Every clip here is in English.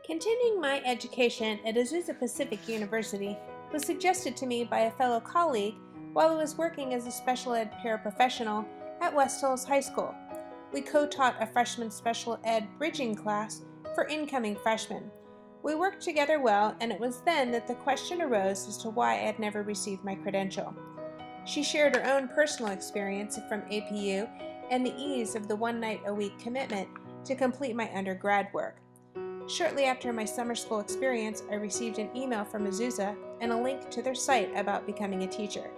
Continuing my education at Azusa Pacific University was suggested to me by a fellow colleague while I was working as a special ed paraprofessional at West Hills High School. We co-taught a freshman special ed bridging class for incoming freshmen. We worked together well, and it was then that the question arose as to why I had never received my credential. She shared her own personal experience from APU and the ease of the one-night-a-week commitment to complete my undergrad work. Shortly after my summer school experience, I received an email from Azusa and a link to their site about becoming a teacher.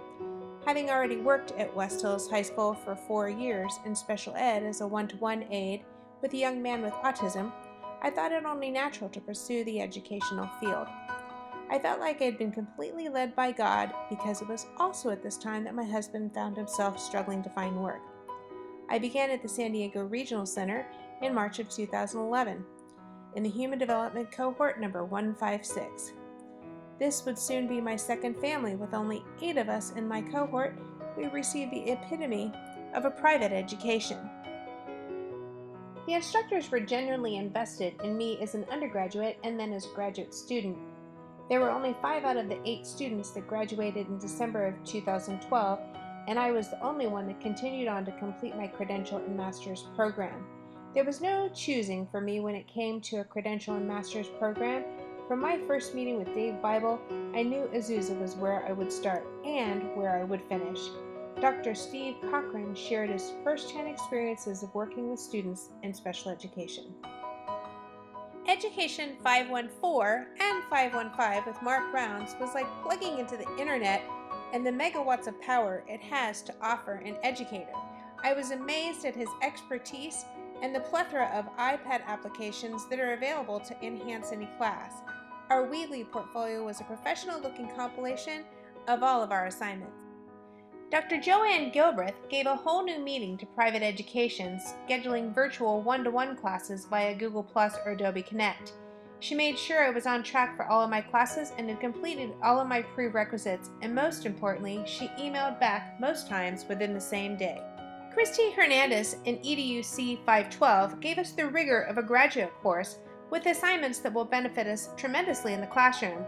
Having already worked at West Hills High School for 4 years in special ed as a one-to-one aide with a young man with autism, I thought it only natural to pursue the educational field. I felt like I had been completely led by God because it was also at this time that my husband found himself struggling to find work. I began at the San Diego Regional Center in March of 2011. In the Human Development Cohort number 156. This would soon be my second family. With only 8 of us in my cohort, we received the epitome of a private education. The instructors were genuinely invested in me as an undergraduate and then as a graduate student. There were only 5 out of the 8 students that graduated in December of 2012, and I was the only one that continued on to complete my credential and master's program. There was no choosing for me when it came to a credential and master's program. From my first meeting with Dave Bible, I knew Azusa was where I would start and where I would finish. Dr. Steve Cochran shared his first-hand experiences of working with students in special education. Education 514 and 515 with Mark Rounds was like plugging into the internet and the megawatts of power it has to offer an educator. I was amazed at his expertise and the plethora of iPad applications that are available to enhance any class. Our Weebly portfolio was a professional-looking compilation of all of our assignments. Dr. Joanne Gilbreth gave a whole new meaning to private education, scheduling virtual one-to-one classes via Google Plus or Adobe Connect. She made sure I was on track for all of my classes and had completed all of my prerequisites, and most importantly, she emailed back most times within the same day. Christy Hernandez in EDUC 512 gave us the rigor of a graduate course with assignments that will benefit us tremendously in the classroom.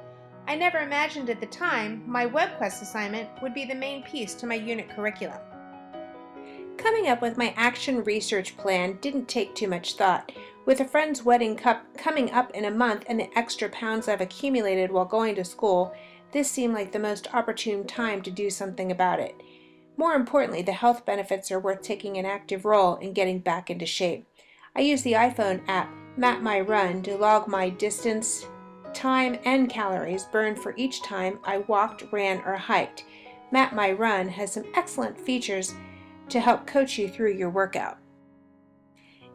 I never imagined at the time my WebQuest assignment would be the main piece to my unit curriculum. Coming up with my action research plan didn't take too much thought. With a friend's wedding coming up in a month and the extra pounds I've accumulated while going to school, this seemed like the most opportune time to do something about it. More importantly, the health benefits are worth taking an active role in getting back into shape. I use the iPhone app Map My Run to log my distance, time, and calories burned for each time I walked, ran, or hiked. Map My Run has some excellent features to help coach you through your workout.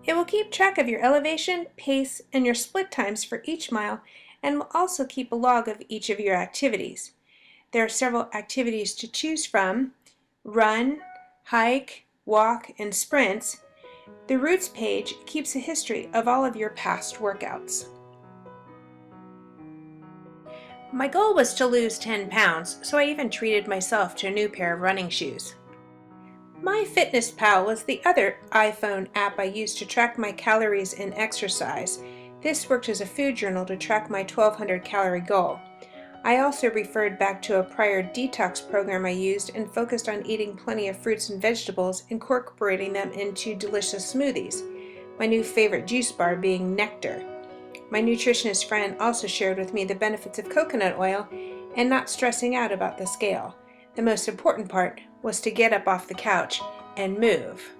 It will keep track of your elevation, pace, and your split times for each mile, and will also keep a log of each of your activities. There are several activities to choose from: run, hike, walk, and sprints. The routes page keeps a history of all of your past workouts. My goal was to lose 10 pounds, so I even treated myself to a new pair of running shoes. MyFitnessPal was the other iPhone app I used to track my calories and exercise. This worked as a food journal to track my 1,200 calorie goal. I also referred back to a prior detox program I used and focused on eating plenty of fruits and vegetables, incorporating them into delicious smoothies, my new favorite juice bar being Nectar. My nutritionist friend also shared with me the benefits of coconut oil and not stressing out about the scale. The most important part was to get up off the couch and move.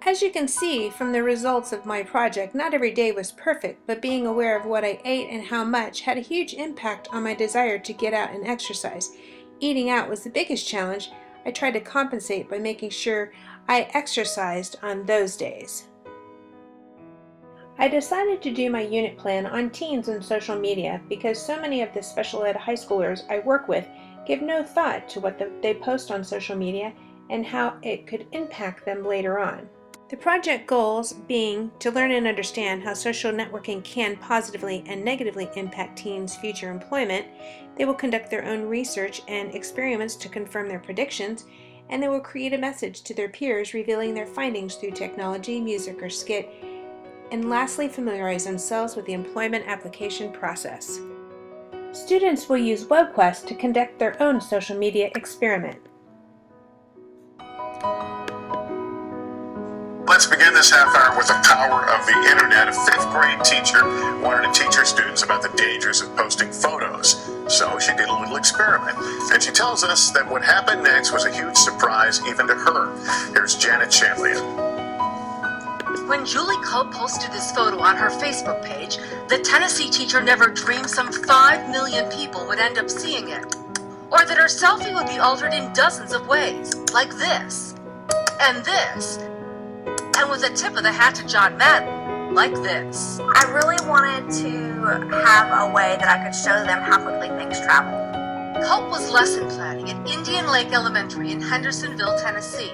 As you can see from the results of my project, not every day was perfect, but being aware of what I ate and how much had a huge impact on my desire to get out and exercise. Eating out was the biggest challenge. I tried to compensate by making sure I exercised on those days. I decided to do my unit plan on teens and social media because so many of the special ed high schoolers I work with give no thought to what they post on social media and how it could impact them later on. The project goals being to learn and understand how social networking can positively and negatively impact teens' future employment. They will conduct their own research and experiments to confirm their predictions, and they will create a message to their peers revealing their findings through technology, music, or skit. And lastly, familiarize themselves with the employment application process. Students will use WebQuest to conduct their own social media experiment. Let's begin this half hour with the power of the internet. A fifth grade teacher wanted to teach her students about the dangers of posting photos. So she did a little experiment. And she tells us that what happened next was a huge surprise even to her. Here's Janet Chanlian. When Julie Cope posted this photo on her Facebook page, the Tennessee teacher never dreamed some 5 million people would end up seeing it. Or that her selfie would be altered in dozens of ways, like this, and this, and with a tip of the hat to John Madden, like this. I really wanted to have a way that I could show them how quickly things travel. Cope was lesson planning at Indian Lake Elementary in Hendersonville, Tennessee.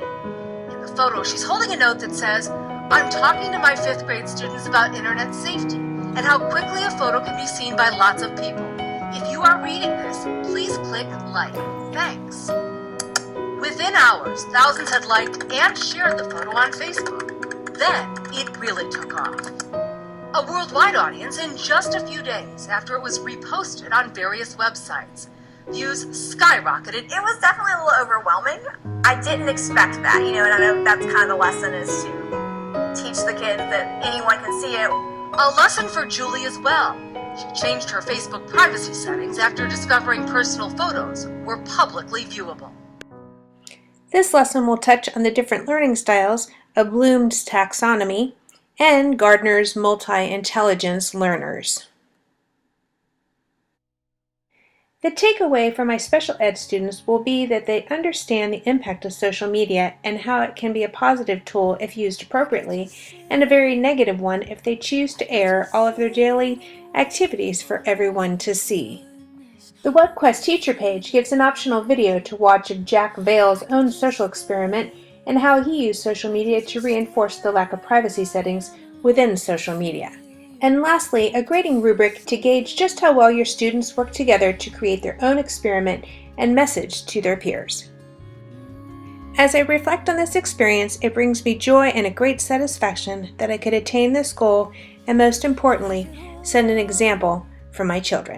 In the photo, she's holding a note that says, "I'm talking to my 5th grade students about internet safety and how quickly a photo can be seen by lots of people. If you are reading this, please click like. Thanks." Within hours, thousands had liked and shared the photo on Facebook. Then it really took off. A worldwide audience in just a few days after it was reposted on various websites. Views skyrocketed. It was definitely a little overwhelming. I didn't expect that, and I know that's kind of the lesson, is to teach the kids that anyone can see it. A lesson for Julie as well. She changed her Facebook privacy settings after discovering personal photos were publicly viewable. This lesson will touch on the different learning styles of Bloom's taxonomy and Gardner's multi-intelligence learners. The takeaway for my special ed students will be that they understand the impact of social media and how it can be a positive tool if used appropriately, and a very negative one if they choose to air all of their daily activities for everyone to see. The WebQuest teacher page gives an optional video to watch of Jack Vale's own social experiment and how he used social media to reinforce the lack of privacy settings within social media. And lastly, a grading rubric to gauge just how well your students work together to create their own experiment and message to their peers. As I reflect on this experience, it brings me joy and a great satisfaction that I could attain this goal and, most importantly, set an example for my children.